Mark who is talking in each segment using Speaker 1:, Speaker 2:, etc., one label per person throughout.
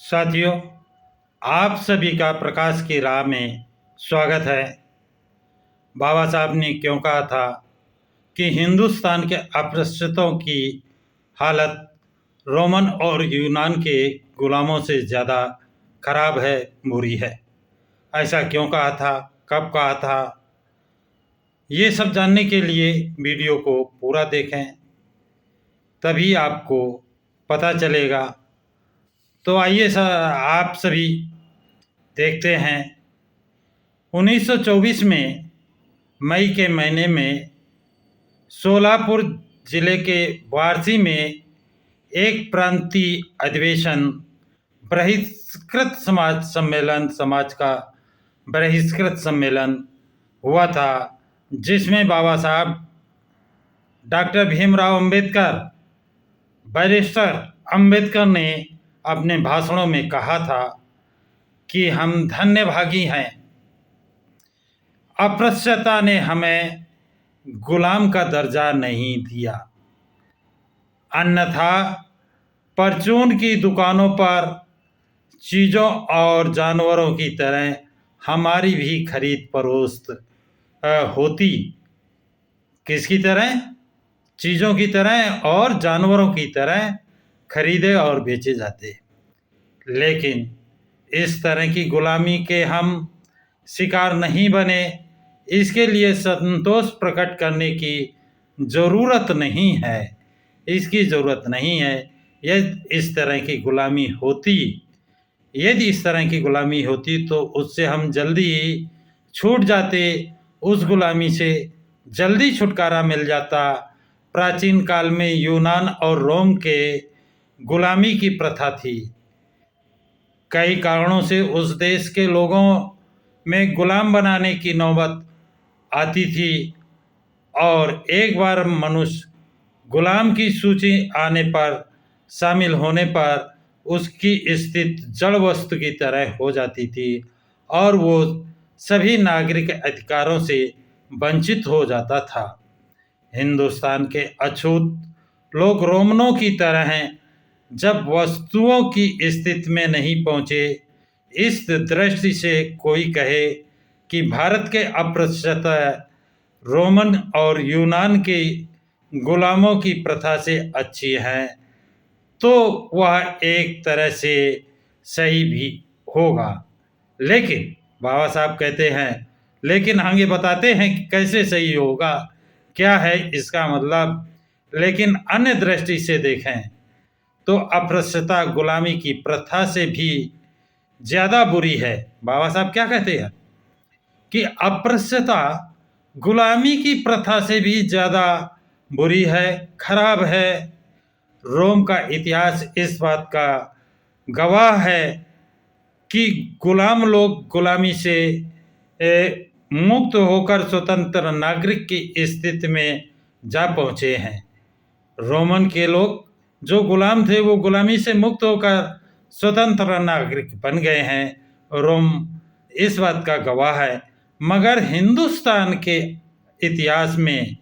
Speaker 1: साथियों, आप सभी का प्रकाश की राह में स्वागत है। बाबा साहब ने क्यों कहा था कि हिंदुस्तान के अपरिष्टों की हालत रोमन और यूनान के गुलामों से ज़्यादा खराब है, बुरी है। ऐसा क्यों कहा था, कब कहा था, ये सब जानने के लिए वीडियो को पूरा देखें, तभी आपको पता चलेगा। तो आइए आप सभी देखते हैं। 1924 में मई के महीने में सोलापुर जिले के वारसी में एक प्रांतीय अधिवेशन बहिष्कृत समाज का बहिष्कृत सम्मेलन हुआ था, जिसमें बाबा साहब डॉक्टर भीमराव अंबेडकर, बैरिस्टर अंबेडकर ने अपने भाषणों में कहा था कि हम धन्यभागी हैं, अस्पृश्यता ने हमें गुलाम का दर्जा नहीं दिया, अन्यथा परचून की दुकानों पर चीज़ों और जानवरों की तरह हमारी भी खरीद फरोख्त होती। किसकी तरह? चीज़ों की तरह और जानवरों की तरह खरीदे और बेचे जाते। लेकिन इस तरह की गुलामी के हम शिकार नहीं बने। इसके लिए संतोष प्रकट करने की ज़रूरत नहीं है, इसकी ज़रूरत नहीं है। यदि इस तरह की गुलामी होती तो उससे हम जल्दी ही छूट जाते, उस गुलामी से जल्दी छुटकारा मिल जाता। प्राचीन काल में यूनान और रोम के गुलामी की प्रथा थी। कई कारणों से उस देश के लोगों में गुलाम बनाने की नौबत आती थी, और एक बार मनुष्य गुलाम की सूची आने पर, शामिल होने पर उसकी स्थिति जड़ वस्तु की तरह हो जाती थी और वो सभी नागरिक अधिकारों से वंचित हो जाता था। हिंदुस्तान के अछूत लोग रोमनों की तरह हैं, जब वस्तुओं की स्थिति में नहीं पहुँचे। इस दृष्टि से कोई कहे कि भारत के अस्पृश्यता रोमन और यूनान के गुलामों की प्रथा से अच्छी है, तो वह एक तरह से सही भी होगा। लेकिन बाबा साहब कहते हैं, लेकिन आगे बताते हैं कि कैसे सही होगा, क्या है इसका मतलब। लेकिन अन्य दृष्टि से देखें तो अस्पृश्यता गुलामी की प्रथा से भी ज़्यादा बुरी है। बाबा साहब क्या कहते हैं कि अस्पृश्यता गुलामी की प्रथा से भी ज़्यादा बुरी है, खराब है। रोम का इतिहास इस बात का गवाह है कि गुलाम लोग गुलामी से मुक्त होकर स्वतंत्र नागरिक की स्थिति में जा पहुँचे हैं। रोमन के लोग जो गुलाम थे वो गुलामी से मुक्त होकर स्वतंत्र नागरिक बन गए हैं। रोम इस बात का गवाह है। मगर हिंदुस्तान के इतिहास में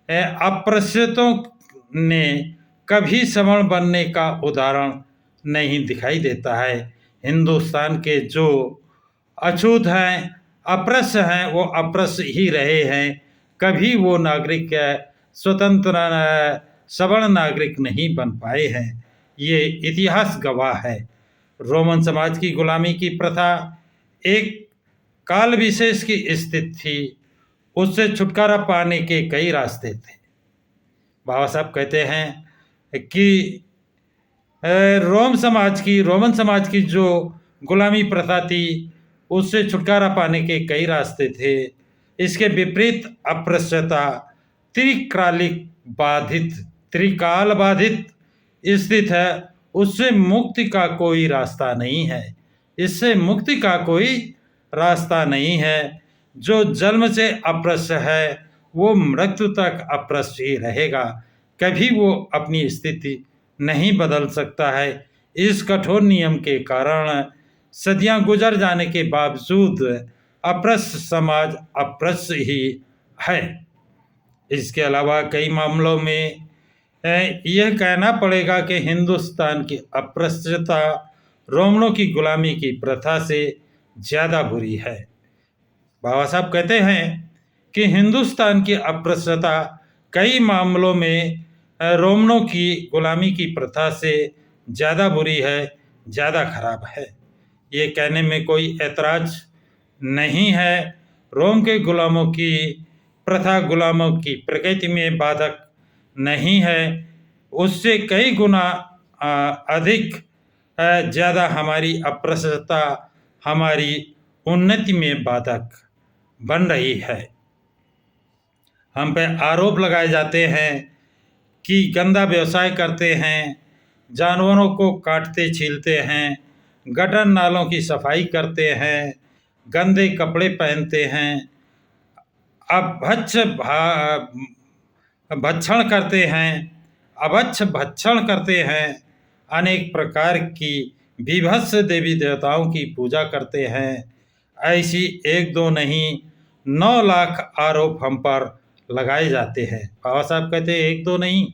Speaker 1: अस्पृश्यतों ने कभी सवर्ण बनने का उदाहरण नहीं दिखाई देता है। हिंदुस्तान के जो अछूत हैं, अस्पृश्य हैं, वो अस्पृश्य ही रहे हैं। कभी वो नागरिक स्वतंत्र सवर्ण नागरिक नहीं बन पाए हैं। ये इतिहास गवाह है। रोमन समाज की गुलामी की प्रथा एक काल विशेष की स्थिति थी, उससे छुटकारा पाने के कई रास्ते थे। बाबा साहब कहते हैं कि रोमन समाज की जो गुलामी प्रथा थी, उससे छुटकारा पाने के कई रास्ते थे। इसके विपरीत अस्पृश्यता त्रिकाल बाधित स्थित है, उससे मुक्ति का कोई रास्ता नहीं है। इससे मुक्ति का कोई रास्ता नहीं है। जो जन्म से अस्पृश्य है वो मृत्यु तक अस्पृश्य ही रहेगा, कभी वो अपनी स्थिति नहीं बदल सकता है। इस कठोर नियम के कारण सदियां गुजर जाने के बावजूद अस्पृश्य समाज अस्पृश्य ही है। इसके अलावा कई मामलों में यह कहना पड़ेगा कि हिंदुस्तान की अस्पृश्यता रोमनों की गुलामी की प्रथा से ज़्यादा बुरी है। बाबा साहब कहते हैं कि हिंदुस्तान की अस्पृश्यता कई मामलों में रोमनों की गुलामी की प्रथा से ज़्यादा बुरी है, ज़्यादा खराब है। ये कहने में कोई ऐतराज नहीं है। रोम के गुलामों की प्रथा गुलामों की प्रकृति में बाधक नहीं है, उससे कई गुना अधिक ज़्यादा हमारी अस्पृश्यता हमारी उन्नति में बाधक बन रही है। हम पे आरोप लगाए जाते हैं कि गंदा व्यवसाय करते हैं, जानवरों को काटते छीलते हैं, गटर नालों की सफाई करते हैं, गंदे कपड़े पहनते हैं, भक्षण करते हैं, अभक्ष भक्षण करते हैं, अनेक प्रकार की विभत्स देवी देवताओं की पूजा करते हैं। ऐसी एक दो नहीं 9 लाख आरोप हम पर लगाए जाते हैं। बाबा साहब कहते हैं एक दो नहीं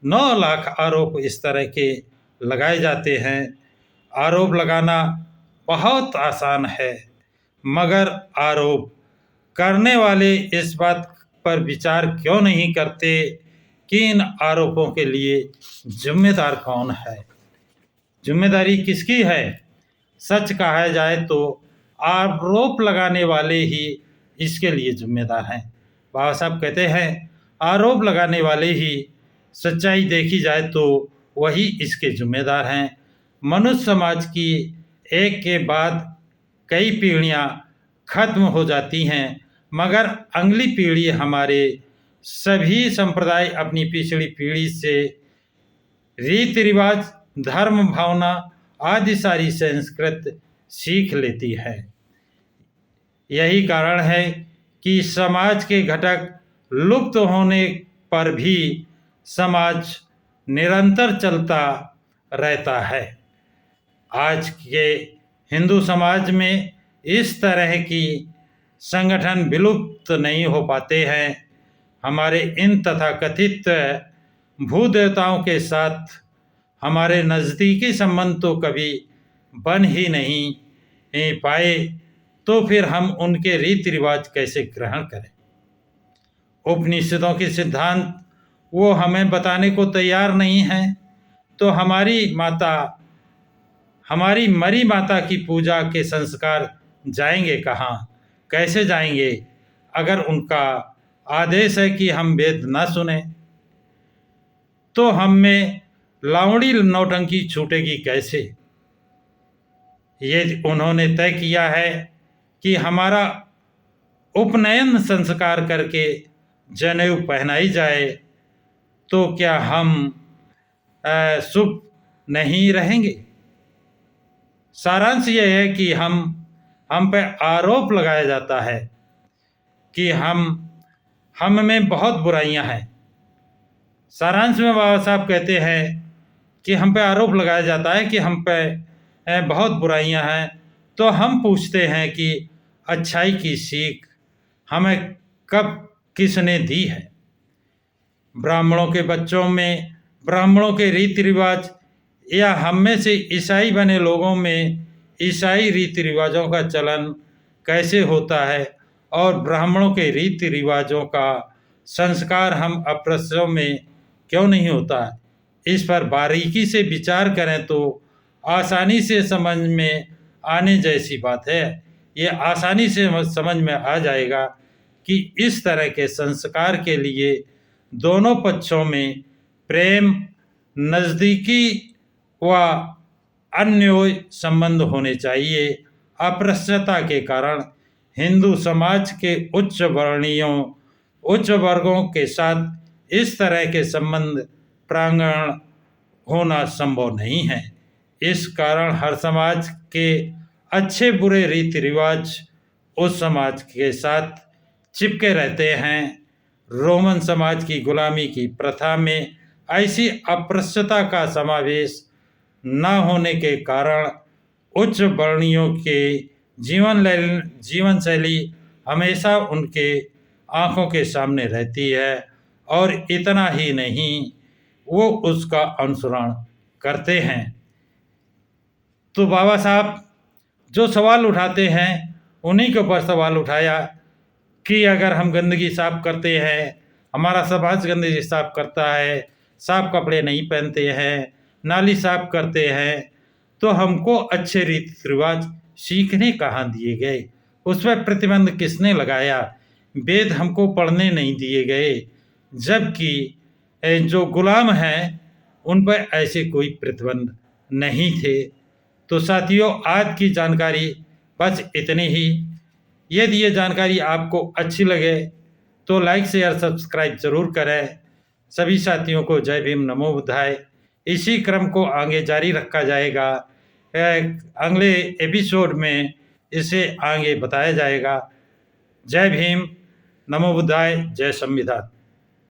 Speaker 1: 9 लाख आरोप इस तरह के लगाए जाते हैं। आरोप लगाना बहुत आसान है, मगर आरोप करने वाले इस बात पर विचार क्यों नहीं करते कि इन आरोपों के लिए जिम्मेदार कौन है। जिम्मेदारी किसकी है? सच कहा जाए तो आरोप लगाने वाले ही इसके लिए जिम्मेदार हैं। बाबा साहब कहते हैं आरोप लगाने वाले ही, सच्चाई देखी जाए तो वही इसके जिम्मेदार हैं। मनुष्य समाज की एक के बाद कई पीढ़ियां खत्म हो जाती हैं, मगर अगली पीढ़ी हमारे सभी संप्रदाय अपनी पिछली पीढ़ी से रीति रिवाज, धर्म भावना आदि सारी संस्कृत सीख लेती है। यही कारण है कि समाज के घटक लुप्त होने पर भी समाज निरंतर चलता रहता है। आज के हिंदू समाज में इस तरह की संगठन विलुप्त नहीं हो पाते हैं। हमारे इन तथाकथित भूदेवताओं के साथ हमारे नज़दीकी संबंध तो कभी बन ही नहीं पाए, तो फिर हम उनके रीति रिवाज कैसे ग्रहण करें। उपनिषदों के सिद्धांत वो हमें बताने को तैयार नहीं हैं, तो हमारी मरी माता की पूजा के संस्कार जाएंगे कहाँ, कैसे जाएंगे, अगर उनका आदेश है कि हम वेद ना सुने तो हम में लावड़ी नौटंकी छूटेगी कैसे। ये उन्होंने तय किया है कि हमारा उपनयन संस्कार करके जनेऊ पहनाई जाए, तो क्या हम शुभ नहीं रहेंगे। सारांश ये है कि हम पे आरोप लगाया जाता है कि हम में बहुत बुराइयां हैं। सारांश में बाबा साहब कहते हैं कि हम पे आरोप लगाया जाता है कि हम पे बहुत बुराइयां हैं, तो हम पूछते हैं कि अच्छाई की सीख हमें कब किसने दी है। ब्राह्मणों के बच्चों में ब्राह्मणों के रीति रिवाज, या हम में से ईसाई बने लोगों में ईसाई रीति रिवाजों का चलन कैसे होता है, और ब्राह्मणों के रीति रिवाजों का संस्कार हम अस्पृश्यों में क्यों नहीं होता है। इस पर बारीकी से विचार करें तो आसानी से समझ में आने जैसी बात है। ये आसानी से समझ में आ जाएगा कि इस तरह के संस्कार के लिए दोनों पक्षों में प्रेम, नज़दीकी व अन्योन्य संबंध होने चाहिए। अस्पृश्यता के कारण हिंदू समाज के उच्च वर्गों के साथ इस तरह के संबंध प्रांगण होना संभव नहीं है। इस कारण हर समाज के अच्छे बुरे रीति रिवाज उस समाज के साथ चिपके रहते हैं। रोमन समाज की गुलामी की प्रथा में ऐसी अस्पृश्यता का समावेश न होने के कारण उच्च वर्णियों के जीवन शैली हमेशा उनके आँखों के सामने रहती है, और इतना ही नहीं वो उसका अनुसरण करते हैं। तो बाबा साहब जो सवाल उठाते हैं उन्हीं के ऊपर सवाल उठाया कि अगर हम गंदगी साफ करते हैं, हमारा समाज गंदगी साफ करता है, साफ कपड़े नहीं पहनते हैं, नाली साफ करते हैं, तो हमको अच्छे रीति रिवाज सीखने कहाँ दिए गए? उस पर प्रतिबंध किसने लगाया? वेद हमको पढ़ने नहीं दिए गए, जबकि जो गुलाम हैं उन पर ऐसे कोई प्रतिबंध नहीं थे। तो साथियों, आज की जानकारी बस इतनी ही। यदि ये जानकारी आपको अच्छी लगे तो लाइक शेयर सब्सक्राइब ज़रूर करें। सभी साथियों को जय भीम, नमो बुद्धाय। इसी क्रम को आगे जारी रखा जाएगा। अगले एपिसोड में इसे आगे बताया जाएगा। जय भीम, नमो बुद्धाय, जय संविधान।